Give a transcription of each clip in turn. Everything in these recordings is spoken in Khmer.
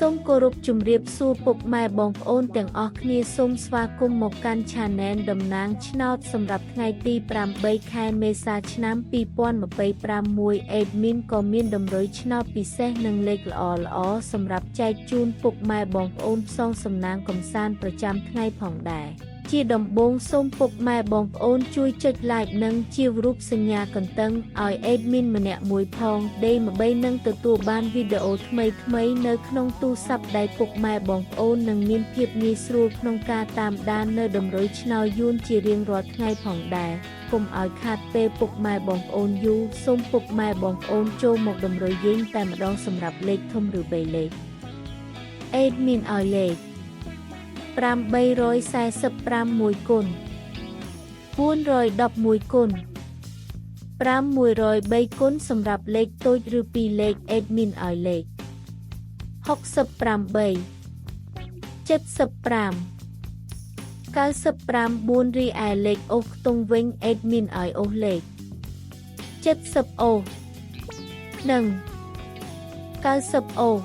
សូមគោរពជម្រាបសួរពុកម៉ែបងប្អូនទាំងអស់គ្នាសូមស្វាគមន៍មកកាន់ Channel តំណាងឆ្នោតសម្រាប់ថ្ងៃទី8ខែមេសាឆ្នាំ2026 Admin ក៏មានតម្រុយឆ្នោតពិសេសនិងលេខល្អៗសម្រាប់ចែកជូនពុកម៉ែបងប្អូនផ្សងសំណាងកម្សាន្តប្រចាំថ្ងៃផងដែរជាដំបូងសូមពុកម៉ែបងប្អូនជួយចុច like និងជារូបសញ្ញាកន្ទឹងឲ្យ Admin ម្នាក់មួយផងដើម្បីនឹងទទួលបានវីដេអូថ្មីៗនៅក្នុងទូរស័ព្ទដៃពុកម៉ែបងប្អូននិងមានភាពងាយស្រួលក្នុងការតាមដាននៅតម្រុយឆ្នោតយួនជារៀងរាល់ថ្ងៃផងដែរកុំឲ្យខាតពេលពុកម៉ែបងប្អូនយូរសូមពុកម៉ែបងប្អូនចូលមកតម្រុយយើងតែម្ដងសម្រាប់លេខធំឬ3លេខ Admin ឲ្យលេខ845 គុណ411គុណ503គុណសម្រាប់លេខតូចឬ2លេខ Admin ឲ្យលេខ68 75 95 រីឯលេខអូសខ្ទង់វិញ Admin ឲ្យអូសលេខ70អូសនិង90អូស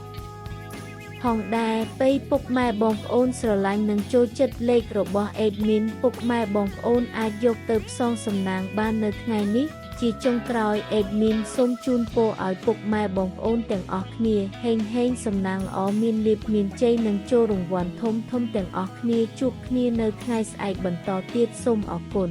ផងដែរពេលពុកម៉ែបងប្អូនស្រឡាញ់និងចូលចិត្តលេខរបស់ Admin ពុកម៉ែបងប្អូនអាចយកទៅផ្សងសំណាងបាននៅថ្ងៃនេះជាចុងក្រោយ Admin សូមជូនពរឲ្យពុកម៉ែបងប្អូនទាំងអស់គ្នាហេងសំណាងល្អមានលាភមានជ័យនិងចូលរង្វាន់ធំទាំងអស់គ្នាជួបគ្នានៅថ្ងៃស្អែកបន្តទៀតសូមអរគុណ